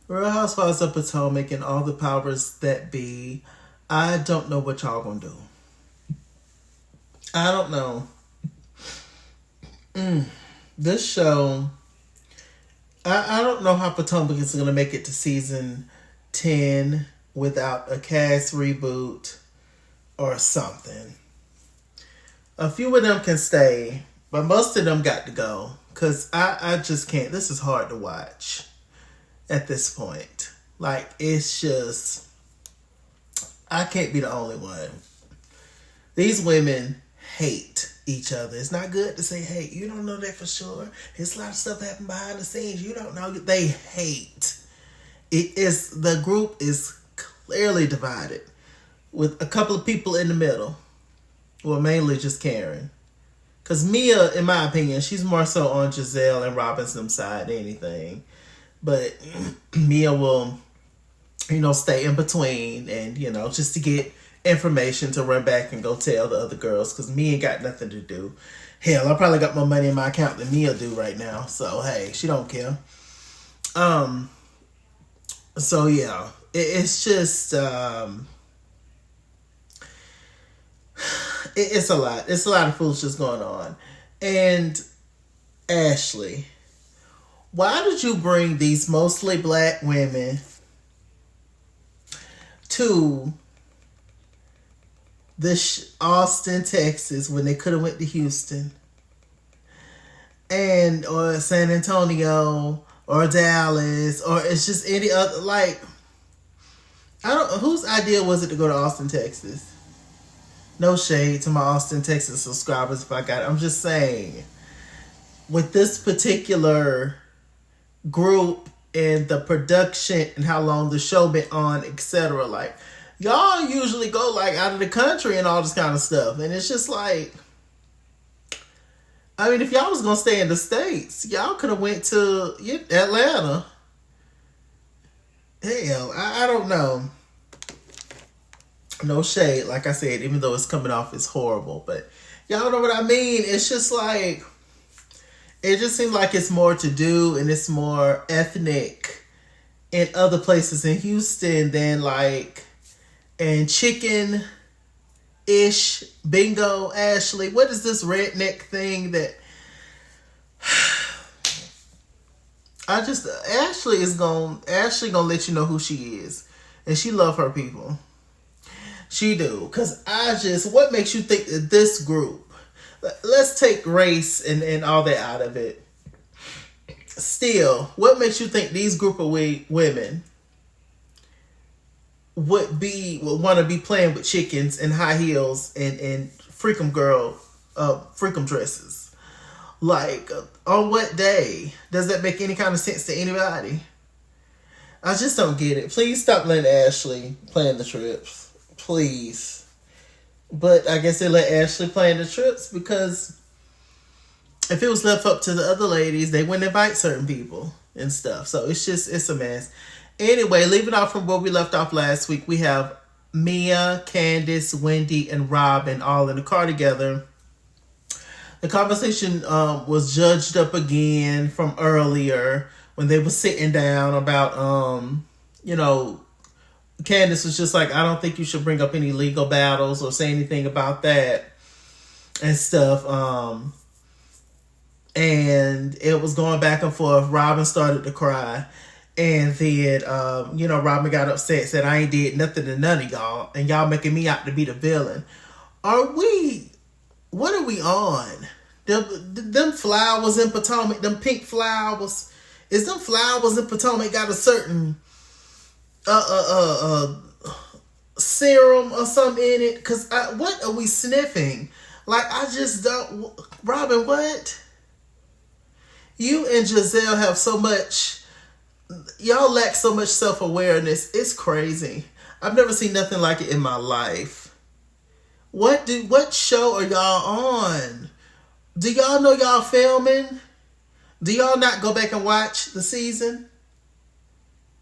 Real Housewives of Potomac and all the powers that be. I don't know what y'all gonna do. I don't know. This show, I don't know how Potomac is gonna make it to season 10 without a cast reboot or something. A few of them can stay, but most of them got to go. Because I just can't. This is hard to watch at this point. Like, it's just, I can't be the only one. These women hate each other. It's not good to say hate. You don't know that for sure. There's a lot of stuff happening behind the scenes. You don't know. They hate. It is, the group is clearly divided with a couple of people in the middle. Well, mainly just Karen. Because Mia, in my opinion, she's more so on Gizelle and Robyn's side than anything. But Mia will, stay in between and, just to get information to run back and go tell the other girls. Because Mia ain't got nothing to do. Hell, I probably got more money in my account than Mia do right now. So, hey, she don't care. So, yeah. It's just... it's a lot. It's a lot of foolishness going on. And Ashley, why did you bring these mostly black women to this Austin, Texas, when they could have went to Houston and or San Antonio or Dallas, or it's just any other, like, I don't, whose idea was it to go to Austin, Texas? No shade to my Austin, Texas subscribers if I got it. I'm just saying, with this particular group and the production and how long the show been on, etc. Like, y'all usually go like out of the country and all this kind of stuff. And it's just like, I mean, if y'all was gonna stay in the States, y'all could have went to Atlanta. Hell, I don't know. No shade, like I said, even though it's coming off as horrible, but y'all know what I mean. It's just like, it just seems like it's more to do and it's more ethnic in other places in Houston than like and chicken ish bingo. Ashley, what is this redneck thing that Ashley gonna let you know who she is, and she love her people. She do. Because what makes you think that this group, let's take race and all that out of it. Still, what makes you think these group of women would want to be playing with chickens and high heels and freakum dresses? Like, on what day? Does that make any kind of sense to anybody? I just don't get it. Please stop letting Ashley plan the trips. Please. But I guess they let Ashley plan the trips because if it was left up to the other ladies, they wouldn't invite certain people and stuff. So it's a mess. Anyway, leaving off from where we left off last week, we have Mia, Candiace, Wendy, and Robyn all in the car together. The conversation was judged up again from earlier when they were sitting down about, Candiace was just like, I don't think you should bring up any legal battles or say anything about that and stuff. And it was going back and forth. Robyn started to cry. And then, Robyn got upset, said, I ain't did nothing to none of y'all. And y'all making me out to be the villain. What are we on? Them flowers in Potomac, them pink flowers. Is them flowers in Potomac got a certain serum or something in it? Because what are we sniffing? Like, I just don't. Robyn, what? You and Gizelle have so much. Y'all lack so much self-awareness. It's crazy. I've never seen nothing like it in my life. What show are y'all on? Do y'all know y'all filming? Do y'all not go back and watch the season?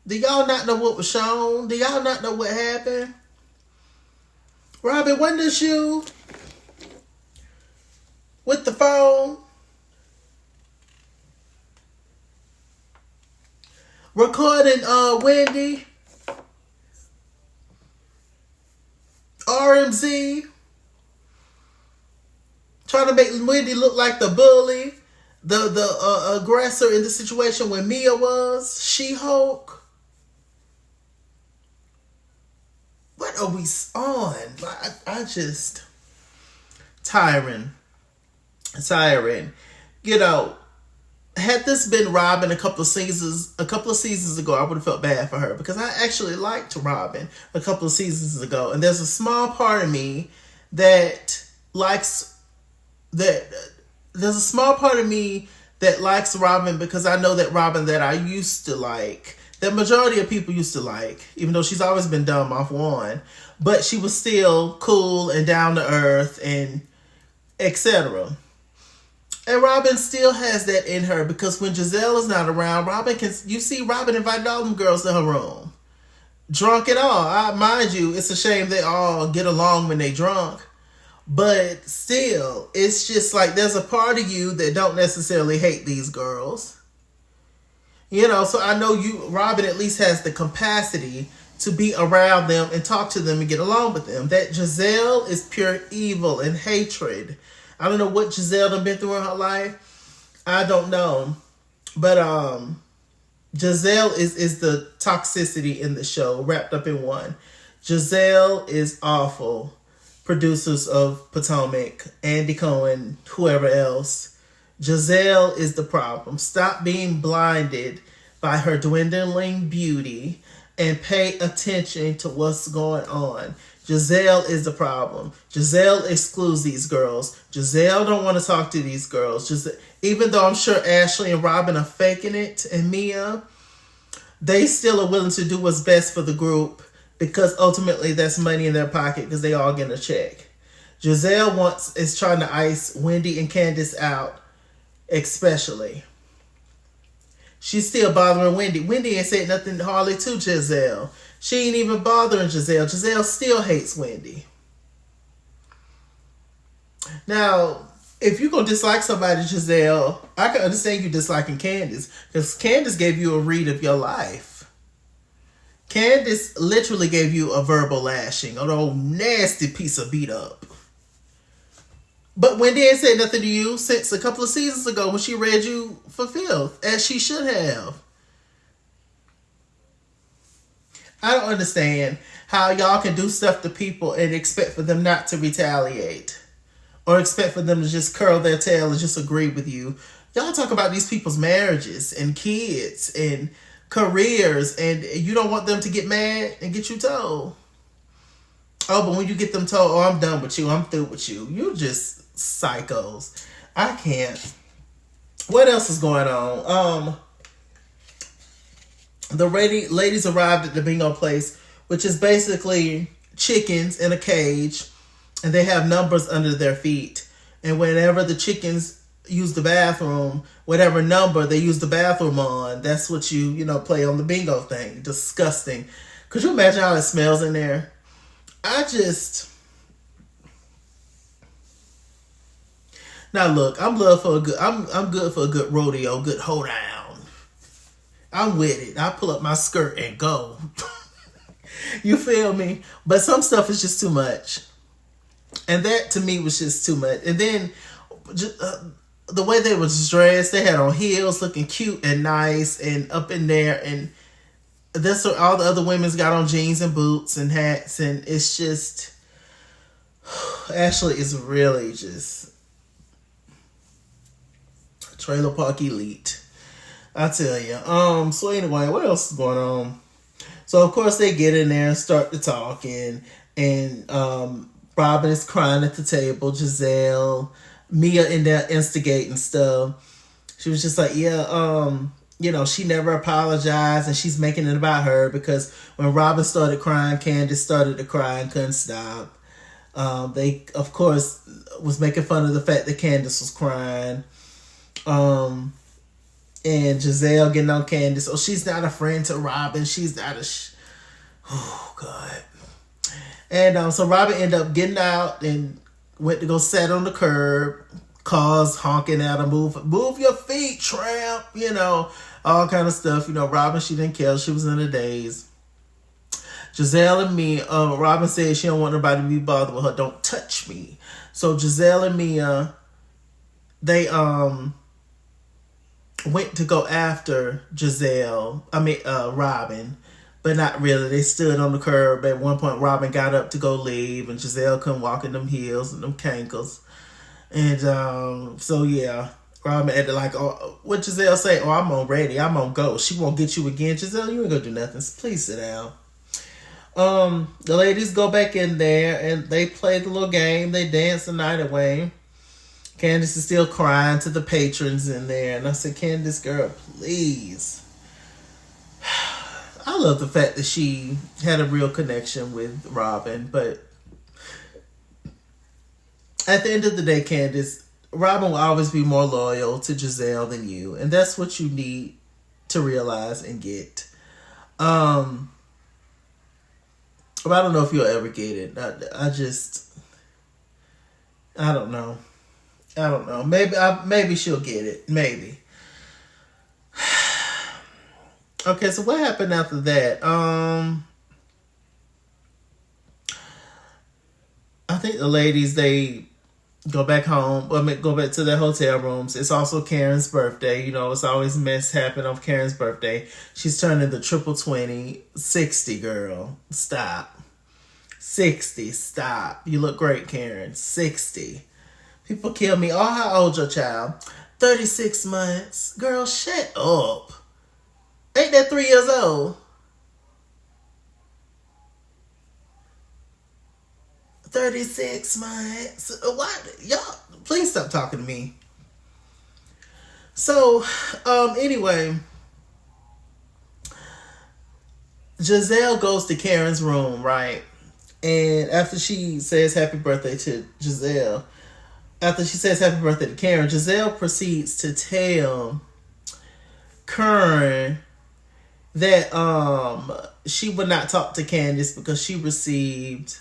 Do y'all not know what was shown? Do y'all not know what happened? Robyn, wasn't this you with the phone? recording Wendy, RMZ, trying to make Wendy look like the bully, the aggressor in the situation when Mia was She-Hulk. What are we on? I just tiring. You know, had this been Robyn a couple of seasons ago, I would have felt bad for her because I actually liked Robyn a couple of seasons ago, and there's a small part of me that likes that. There's a small part of me that likes Robyn because I know that Robyn that I used to like, that majority of people used to like, even though she's always been dumb off Juan, but she was still cool and down to earth and etc. And Robyn still has that in her because when Gizelle is not around, you see Robyn invited all them girls to her room. Drunk and all. Mind you, it's a shame they all get along when they drunk. But still, it's just like there's a part of you that don't necessarily hate these girls. You know, so I know Robyn at least has the capacity to be around them and talk to them and get along with them. That Gizelle is pure evil and hatred. I don't know what Gizelle done been through in her life. I don't know. But Gizelle is the toxicity in the show wrapped up in one. Gizelle is awful. Producers of Potomac, Andy Cohen, whoever else. Gizelle is the problem. Stop being blinded by her dwindling beauty and pay attention to what's going on. Gizelle is the problem. Gizelle excludes these girls. Gizelle don't want to talk to these girls. Even though I'm sure Ashley and Robyn are faking it and Mia, they still are willing to do what's best for the group because ultimately that's money in their pocket because they all get a check. Gizelle is trying to ice Wendy and Candiace out, especially. She's still bothering Wendy. Wendy ain't said nothing hardly to Gizelle. She ain't even bothering Gizelle. Gizelle still hates Wendy. Now, if you're going to dislike somebody, Gizelle, I can understand you disliking Candiace because Candiace gave you a read of your life. Candiace literally gave you a verbal lashing, an old nasty piece of beat up. But Wendy ain't said nothing to you since a couple of seasons ago when she read you for filth, as she should have. I don't understand how y'all can do stuff to people and expect for them not to retaliate. Or expect for them to just curl their tail and just agree with you. Y'all talk about these people's marriages and kids and careers, and you don't want them to get mad and get you told. Oh, but when you get them told, oh, I'm done with you, I'm through with you, you're just psychos. I can't. What else is going on? The ladies arrived at the bingo place, which is basically chickens in a cage, and they have numbers under their feet. And whenever the chickens use the bathroom, whatever number they use the bathroom on, that's what you play on the bingo thing. Disgusting. Could you imagine how it smells in there? Now look, I'm good for a good rodeo, good hoedown. I'm with it. I pull up my skirt and go. You feel me? But some stuff is just too much. And that to me was just too much. And then the way they was dressed, they had on heels looking cute and nice and up in there. And that's what all the other women's got on jeans and boots and hats. And it's just, Ashley is really just trailer park elite. I tell you. So anyway, what else is going on? So of course they get in there and start to talk, and Robyn is crying at the table. Gizelle, Mia in there instigating stuff. She was just like, she never apologized, and she's making it about her because when Robyn started crying, Candiace started to cry and couldn't stop. They of course was making fun of the fact that Candiace was crying. And Gizelle getting on Candiace. Oh, she's not a friend to Robyn. She's not oh, God. And so Robyn ended up getting out and went to go sit on the curb, cars honking at her, move your feet, tramp, all kind of stuff. Robyn, she didn't care. She was in the days. Gizelle and me, Robyn said she don't want nobody to be bothered with her. Don't touch me. So Gizelle and Mia, they went to go after Robyn, but not really. They stood on the curb. At one point, Robyn got up to go leave, and Gizelle couldn't walk in them heels and them cankles. And so yeah, Robyn had to what Gizelle say? Oh, I'm on ready. I'm on go. She won't get you again. Gizelle, you ain't gonna do nothing. Please sit down. The ladies go back in there and they play the little game. They dance the night away. Candiace is still crying to the patrons in there. And I said, Candiace, girl, please. I love the fact that she had a real connection with Robyn. But at the end of the day, Candiace, Robyn will always be more loyal to Gizelle than you. And that's what you need to realize and get. But I don't know if you'll ever get it. I don't know. Maybe she'll get it. Maybe. Okay, so what happened after that? I think the ladies, they go back home. Go back to their hotel rooms. It's also Karen's birthday. It's always mess happen on Karen's birthday. She's turning the triple 20. 60, girl. Stop. 60. Stop. You look great, Karen. 60. People kill me. Oh, how old your child? 36 months. Girl, shut up. Ain't that 3 years old? 36 months. What? Y'all, please stop talking to me. So, anyway, Gizelle goes to Karen's room, right? And after she says happy birthday to Gizelle, after she says happy birthday to Karen, Gizelle proceeds to tell Karen that she would not talk to Candiace because she received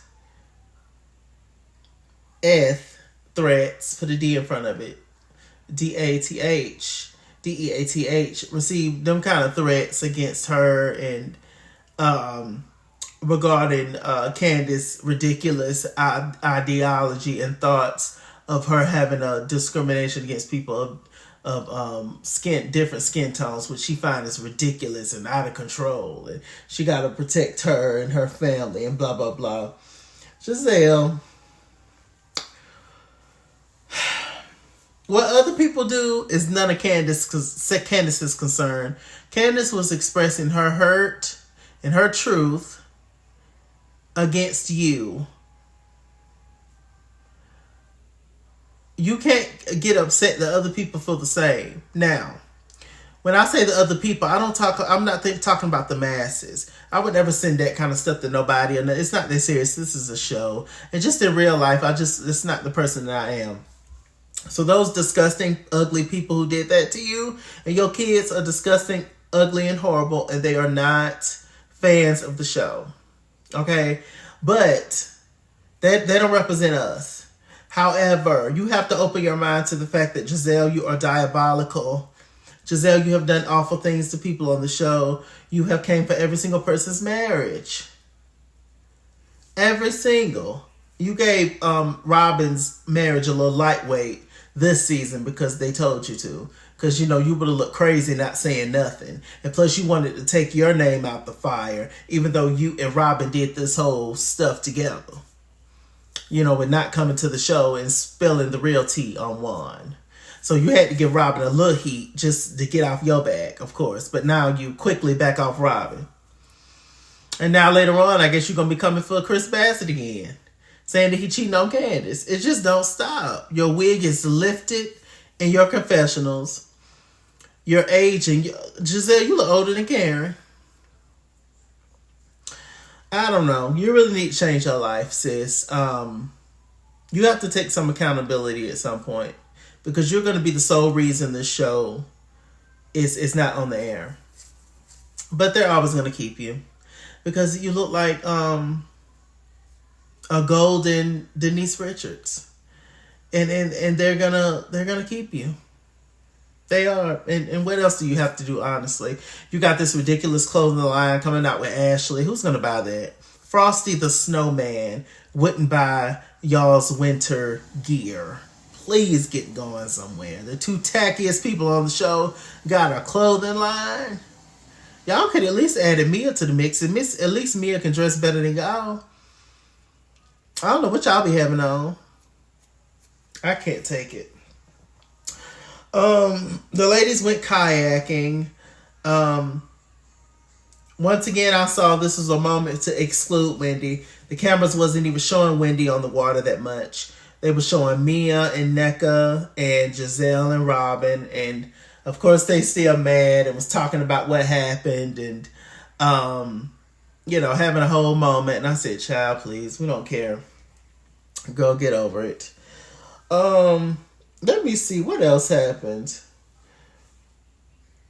threats, put a D in front of it, DEATH, received them kind of threats against her and regarding Candiace's ridiculous ideology and thoughts of her having a discrimination against people of different skin tones, which she finds ridiculous and out of control, and she got to protect her and her family and blah blah blah. Gizelle, what other people do is none of Candiace's concern. Candiace was expressing her hurt and her truth against you. You can't get upset that other people feel the same. Now, when I say the other people, I'm not talking about the masses. I would never send that kind of stuff to nobody. And it's not that serious. This is a show. And just in real life, it's not the person that I am. So those disgusting, ugly people who did that to you and your kids are disgusting, ugly, and horrible, and they are not fans of the show. Okay? But they don't represent us. However, you have to open your mind to the fact that, Gizelle, you are diabolical. Gizelle, you have done awful things to people on the show. You have came for every single person's marriage. Every single. You gave Robyn's marriage a little lightweight this season because they told you to. Because, you would have looked crazy not saying nothing. And plus, you wanted to take your name out the fire, even though you and Robyn did this whole stuff together. And not coming to the show and spilling the real tea on Juan. So you had to give Robyn a little heat just to get off your back, of course. But now you quickly back off Robyn. And now later on, I guess you're going to be coming for Chris Bassett again, saying that he cheating on Candiace. It just don't stop. Your wig is lifted in your confessionals. Your aging. Gizelle, you look older than Karen. I don't know. You really need to change your life, sis. You have to take some accountability at some point because you're going to be the sole reason this show is not on the air. But they're always going to keep you because you look like a golden Denise Richards. and they're gonna keep you. They are. And what else do you have to do, honestly? You got this ridiculous clothing line coming out with Ashley. Who's going to buy that? Frosty the Snowman wouldn't buy y'all's winter gear. Please get going somewhere. The two tackiest people on the show got a clothing line. Y'all could at least add Mia to the mix. And at least Mia can dress better than y'all. I don't know what y'all be having on. I can't take it. The ladies went kayaking. Once again, I saw this was a moment to exclude Wendy. The cameras wasn't even showing Wendy on the water that much. They were showing Mia and Nneka and Gizelle and Robyn. And, of course, they still mad and was talking about what happened and, having a whole moment. And I said, child, please, we don't care. Go get over it. Let me see what else happened.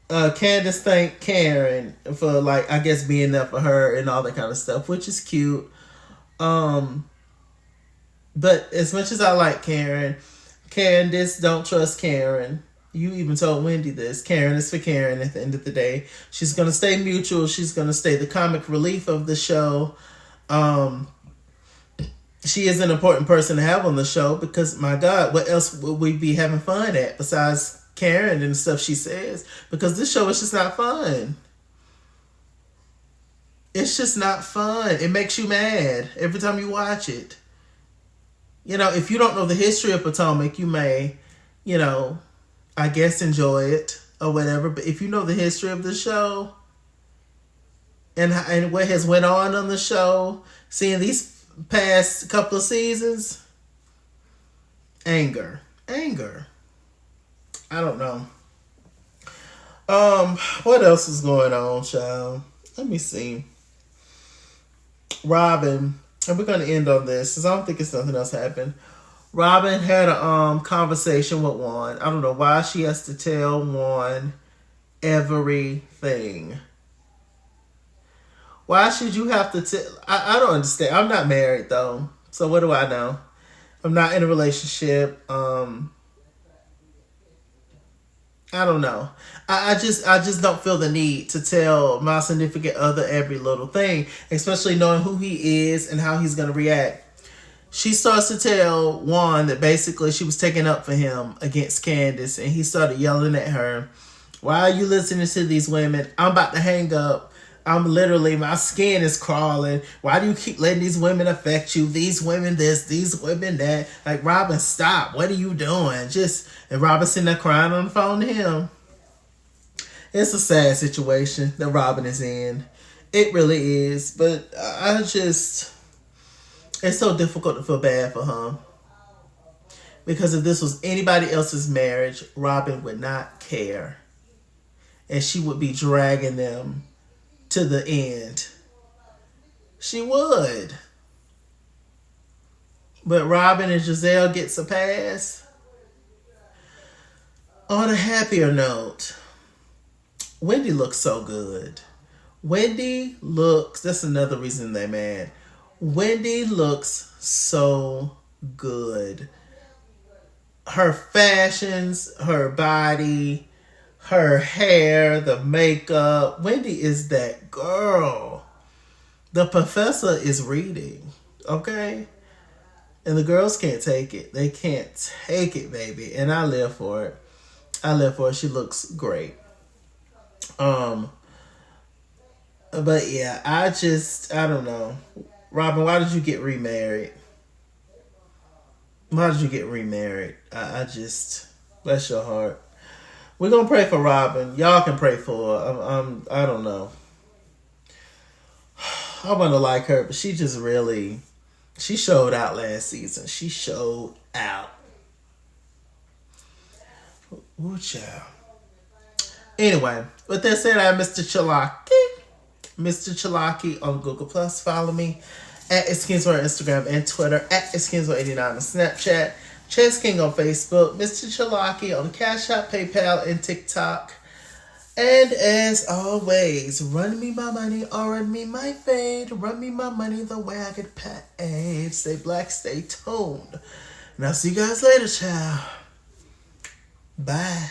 Candiace thanked Karen for being there for her and all that kind of stuff, which is cute. But as much as I like Karen, Candiace don't trust Karen. You even told Wendy this. Karen is for Karen at the end of the day. She's gonna stay mutual. She's gonna stay the comic relief of the show. She is an important person to have on the show because, my God, what else would we be having fun at besides Karen and stuff she says? Because this show is just not fun. It's just not fun. It makes you mad every time you watch it. If you don't know the history of Potomac, you may, I guess enjoy it or whatever. But if you know the history of the show and what has went on the show, seeing these past couple of seasons, anger. I don't know. What else is going on, child? Let me see. Robyn, and we're gonna end on this because I don't think it's nothing else happened. Robyn had a conversation with Juan. I don't know why she has to tell Juan everything. Why should you have to tell? I don't understand. I'm not married though, so what do I know? I'm not in a relationship. I don't know. I just don't feel the need to tell my significant other every little thing, especially knowing who he is and how he's gonna react. She starts to tell Juan that basically she was taking up for him against Candiace, and he started yelling at her, "Why are you listening to these women? I'm about to hang up. My skin is crawling. Why do you keep letting these women affect you? These women this, these women that." Like, Robyn, stop. What are you doing? And Robyn sitting there crying on the phone to him. It's a sad situation that Robyn is in. It really is. But it's so difficult to feel bad for her. Because if this was anybody else's marriage, Robyn would not care. And she would be dragging them to the end. She would. But Robyn and Gizelle gets a pass. On a happier note, Wendy looks so good. That's another reason they're mad. Wendy looks so good. Her fashions, her body, her hair, the makeup. Wendy is that girl. The professor is reading, okay? And the girls can't take it. They can't take it, baby. And I live for it. She looks great. But yeah, I don't know. Robyn, why did you get remarried? Bless your heart. We're going to pray for Robyn. Y'all can pray for her. I don't know. I want to like her, but she showed out last season. She showed out. Ooh, child. Anyway, with that said, I'm Mr. Chalaki on Google+. Follow me at It's Kingswell on Instagram and Twitter, at It's Kingswell89 on Snapchat. Chess King on Facebook, Mr. Chalaki on Cash App, PayPal, and TikTok. And as always, run me my money or run me my fade. Run me my money the way I get paid. Stay black, stay tuned. And I'll see you guys later, child. Bye.